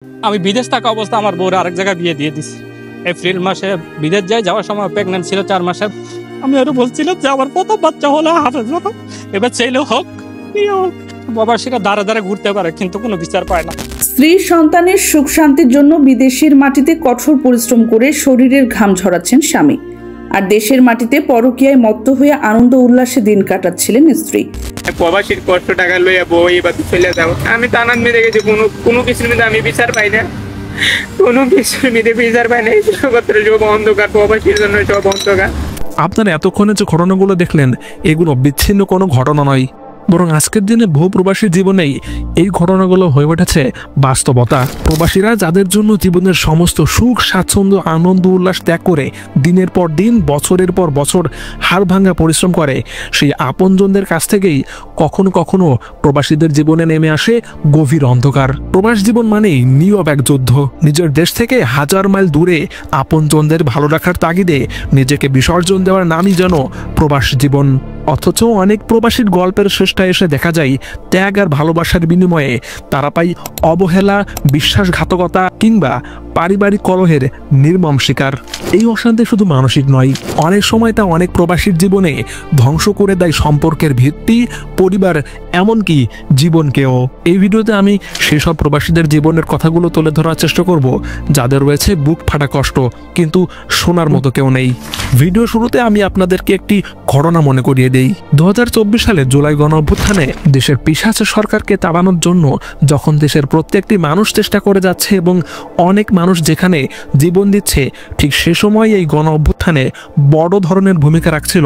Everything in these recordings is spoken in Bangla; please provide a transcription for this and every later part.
আমি বিদেশ থাকা অবস্থা আমার বউরে আরেক জায়গায় বিয়ে দিয়ে দিছি। এপ্রিল মাসে বিদেশ যাই, যাওয়ার সময় প্রেগনেন্ট ছিল 4 মাসের। আমি আরো বলছিলাম যে আমার প্রথম বাচ্চা হলো হাফেজ বাবা, এবার চাইলেও হোক বাবা, সেটা দাঁড়া দাঁড়া ঘুরতে পারে কিন্তু কোনো বিচার পায় না। স্ত্রী সন্তানের সুখ শান্তির জন্য বিদেশের মাটিতে কঠোর পরিশ্রম করে শরীরের ঘাম ঝরাচ্ছেন স্বামী, আর দেশের মাটিতে পরকীয়ায় মত্ত হয়ে আনন্দ উল্লাসে দিন কাটাচ্ছিলেন স্ত্রী। প্রবাসীর কষ্ট টাকা লইয়া বই এবার চলে যাও, আমি তো আনন্দ মেরে গেছি। কোনো কিছুর মধ্যে আমি বিচার পাই না, কোনো কিছুর মধ্যে বিচার পাই না। এই জগতের সব অন্ধকার, প্রবাসীর জন্য সব অন্ধকার। আপনারা এতক্ষণে যে ঘটনাগুলো দেখলেন, এগুলো বিচ্ছিন্ন কোনো ঘটনা নয়, বরং আজকের দিনে বহু প্রবাসীর জীবনেই এই ঘটনাগুলো হয়ে উঠেছে বাস্তবতা। প্রবাসীরা যাদের জন্য জীবনের সমস্ত সুখ স্বাচ্ছন্দ্য আনন্দ উল্লাস ত্যাগ করে দিনের পর দিন বছরের পর বছর হাড় ভাঙা পরিশ্রম করে, সেই আপনজনদের কাছ থেকেই কখনো কখনো প্রবাসীদের জীবনে নেমে আসে গভীর অন্ধকার। প্রবাস জীবন মানেই নীরব এক যুদ্ধ। নিজের দেশ থেকে হাজার মাইল দূরে আপনজনদের ভালো রাখার তাগিদে নিজেকে বিসর্জন দেওয়ার নামই যেন প্রবাস জীবন। অথচ অনেক প্রবাসীর গল্পের শেষটায় এসে দেখা যায় ত্যাগ আর ভালোবাসার বিনিময়ে তারা পায় অবহেলা, বিশ্বাসঘাতকতা কিংবা পারিবারিক কলহের নির্মম শিকার। এই অশান্তি শুধু মানসিক নয়, অনেক সময় তা অনেক প্রবাসীর জীবনে ধ্বংস করে দেয় সম্পর্কের ভিত্তি, পরিবার, এমনকি জীবনকেও। এই ভিডিওতে আমি সেসব প্রবাসীদের জীবনের কথাগুলো তুলে ধরার চেষ্টা করব যাদের রয়েছে বুক ফাটা কষ্ট, কিন্তু শোনার মতো কেউ নেই। ভিডিও শুরুতে আমি আপনাদেরকে একটি ঘটনা মনে করিয়ে দেই। 2024 সালে জুলাই গণঅভ্যুত্থানে দেশের পিশাচ সরকারকে তাড়ানোর জন্য যখন দেশের প্রত্যেকটি মানুষ চেষ্টা করে যাচ্ছে এবং অনেক মানুষ যেখানে জীবন দিচ্ছে, ঠিক সে সময় এই গণঅভ্যুত্থানে বড় ধরনের ভূমিকা রাখছিল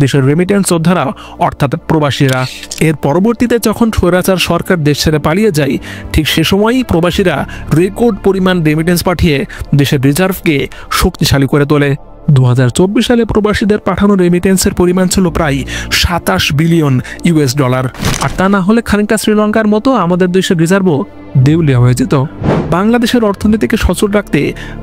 দেশের রেমিটেন্স যোদ্ধারা, অর্থাৎ প্রবাসীরা। এর পরবর্তীতে যখন স্বৈরাচার সরকার দেশ ছেড়ে পালিয়ে যায়, ঠিক সে সময়ই প্রবাসীরা রেকর্ড পরিমাণ রেমিটেন্স পাঠিয়ে দেশের রিজার্ভকে শক্তিশালী করে তোলে। 2024 সালে প্রবাসীদের পাঠানো রেমিটেন্সের পরিমাণ ছিল প্রায় 27 বিলিয়ন ইউএস ডলার। আর তা না হলে খানিকটা শ্রীলঙ্কার মতো আমাদের দেশের রিজার্ভও দেউলিয়া হয়ে যেত। বাংলাদেশের অর্থনীতিকে সচল রাখতে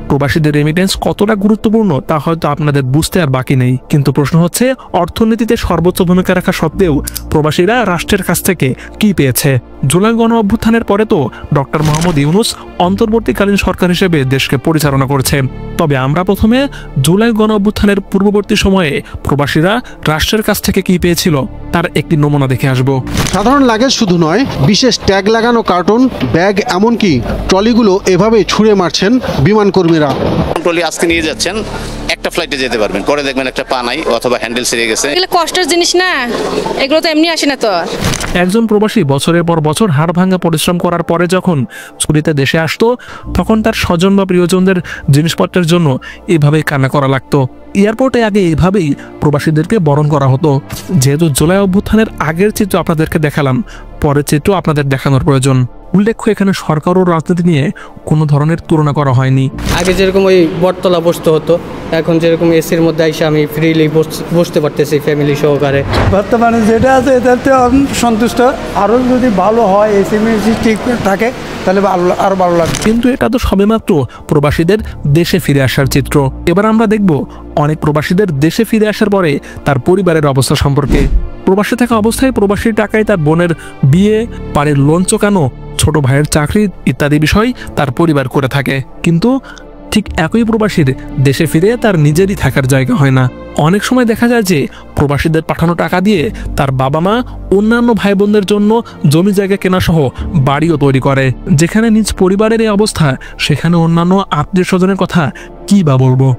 প্রবাসীদের রেমিটেন্স কতটা গুরুত্বপূর্ণ তা হয়তো আপনাদের বুঝতে আর বাকি নেই। কিন্তু প্রশ্ন হচ্ছে, অর্থনীতিতে সর্বোচ্চ ভূমিকা রাখা সত্ত্বেও প্রবাসীরা রাষ্ট্রের কাছ থেকে কি পেয়েছে? জুলাই গণ অভ্যুত্থানের পরে তো ডক্টর মোহাম্মদ ইউনূস অন্তর্বর্তীকালীন সরকার হিসেবে দেশকে পরিচালনা করছে। তবে আমরা প্রথমে জুলাই গণ অভ্যুত্থানের পূর্ববর্তী সময়ে প্রবাসীরা রাষ্ট্রের কাছ থেকে কি পেয়েছিল তার একটি নমুনা দেখে আসব। সাধারণ লাগেজ শুধু নয়, বিশেষ ট্যাগ লাগানো কার্টুন, ব্যাগ, এমনকি ট্রলিগুলো এভাবে ছুঁড়ে মারছেন বিমান কর্মীরা। ট্রলি আজকে নিয়ে যাচ্ছেন, একটা ফ্লাইটে যেতে পারবেন, পরে দেখবেন একটা পা নাই অথবা হ্যান্ডেল ছিঁড়ে গেছে। এগুলো কষ্টের জিনিস না, এগুলো তো এমনি আসে না। তো একজন প্রবাসী বছরের পর বছর হাড় ভাঙা পরিশ্রম করার পরে যখন ছুটিতে দেশে আসতো, তখন তার স্বজন বা প্রিয়জনদের জিনিসপত্রের জন্য এভাবেই কান্না করা লাগতো। এয়ারপোর্টে আগে এইভাবেই প্রবাসীদেরকে বরণ করা হতো। যেহেতু জুলাই অভ্যুত্থানের আগের চিত্র আপনাদেরকে দেখালাম, পরের চিত্র আপনাদের দেখানোর প্রয়োজন। উল্লেখ্য, এখানে সরকার ও রাজনীতি নিয়ে কোনো ধরনের তুলনা করা হয়নি। আগে যেরকম ওই বটতলা বসতে হতো, এখন যেরকম এসির মধ্যে এসে আমি ফ্রিলি বসতে পারতেছি ফ্যামিলি সহকারে। বর্তমানে যেটা আছে এটাতে আমি সন্তুষ্ট। আরও যদি ভালো হয়, এসি মেসি ঠিক থাকে, তাহলে আরও ভালো লাগবে। কিন্তু এটা তো সবেমাত্র প্রবাসীদের দেশে ফিরে আসার চিত্র। এবার আমরা দেখব অনেক প্রবাসীদের দেশে ফিরে আসার পরে তার পরিবারের অবস্থা সম্পর্কে। প্রবাসী থাকা অবস্থায় প্রবাসীর টাকায় তার বোনের বিয়ে, বাড়ির লোন চোকানো, ছোট ভাইয়ের চাকরি ইত্যাদি বিষয় তার পরিবার করে থাকে। কিন্তু ঠিক একই প্রবাসীর দেশে ফিরে তার নিজেরই থাকার জায়গা হয় না। অনেক সময় দেখা যায় যে প্রবাসীদের পাঠানো টাকা দিয়ে তার বাবা মা অন্যান্য ভাই বোনদের জন্য জমি জায়গা কেনা সহ বাড়িও তৈরি করে। যেখানে নিজ পরিবারের এই অবস্থা, সেখানে অন্যান্য আত্মীয় স্বজনের কথা কি বা বলবো?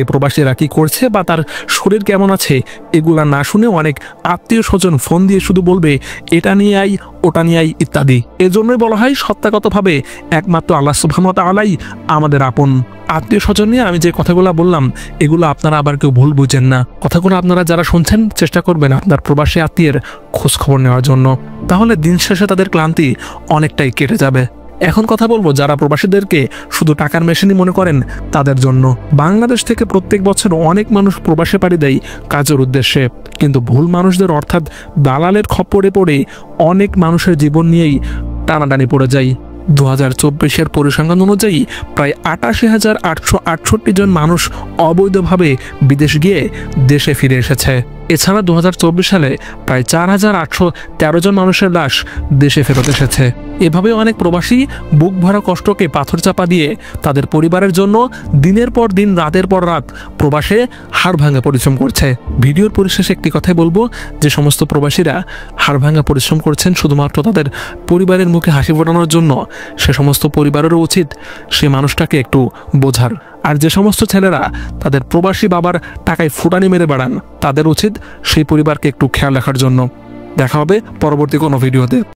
প্রবাসীরা কি করছে বা তার শরীর কেমন আছে, এগুলা না শুনে অনেক আত্মীয় স্বজন ফোন দিয়ে শুধু বলবে এটা নিয়ে আই, ওটা নিয়ে আই ইত্যাদি। এজন্যই বলা হয় সত্যাগতভাবে একমাত্র আল্লাহ সুবহানাহু ওয়া তাআলাই আমাদের আপন। আত্মীয় স্বজন নিয়ে আমি যে কথাগুলো বললাম, এগুলো আপনারা আবার কেউ ভুল বুঝেন না। কথাগুলো আপনারা যারা শুনছেন চেষ্টা করবেন আপনার প্রবাসী আত্মীয়ের খোঁজ খবর নেওয়ার জন্য, তাহলে দিন শেষে তাদের ক্লান্তি অনেকটাই কেটে যাবে। এখন কথা বলবো যারা প্রবাসীদেরকে শুধু টাকার মেশিনই মনে করেন তাদের জন্য। বাংলাদেশ থেকে প্রত্যেক বছর অনেক মানুষ প্রবাসে পাড়ি দেয় কাজের উদ্দেশ্যে, কিন্তু ভুল মানুষদের অর্থাৎ দালালের খপ্পরে পড়ে অনেক মানুষের জীবন নিয়েই টানাটানি পড়ে যায়। 2024-এর পরিসংখ্যান অনুযায়ী প্রায় 88,868 জন মানুষ অবৈধভাবে বিদেশ গিয়ে দেশে ফিরে এসেছে। এছাড়া 2024 সালে প্রায় 4,813 জন মানুষের লাশ দেশে ফেরত এসেছে। এভাবে অনেক প্রবাসী বুক ভরা কষ্টকে পাথর চাপা দিয়ে তাদের পরিবারের জন্য দিনের পর দিন রাতের পর রাত প্রবাসে হাড় ভাঙা পরিশ্রম করছে। ভিডিওর পরিশেষে একটি কথাই বলবো, যে সমস্ত প্রবাসীরা হাড় ভাঙা পরিশ্রম করছেন শুধুমাত্র তাদের পরিবারের মুখে হাসি ফোটানোর জন্য, সে সমস্ত পরিবারেরও উচিত সে মানুষটাকে একটু বোঝার। আর যে সমস্ত ছেলেরা তাদের প্রবাসী বাবার টাকায় ফুটানি মেরে বেড়ান, তাদের উচিত সেই পরিবারকে একটু খেয়াল রাখার জন্য। দেখা হবে পরবর্তী কোনো ভিডিওতে।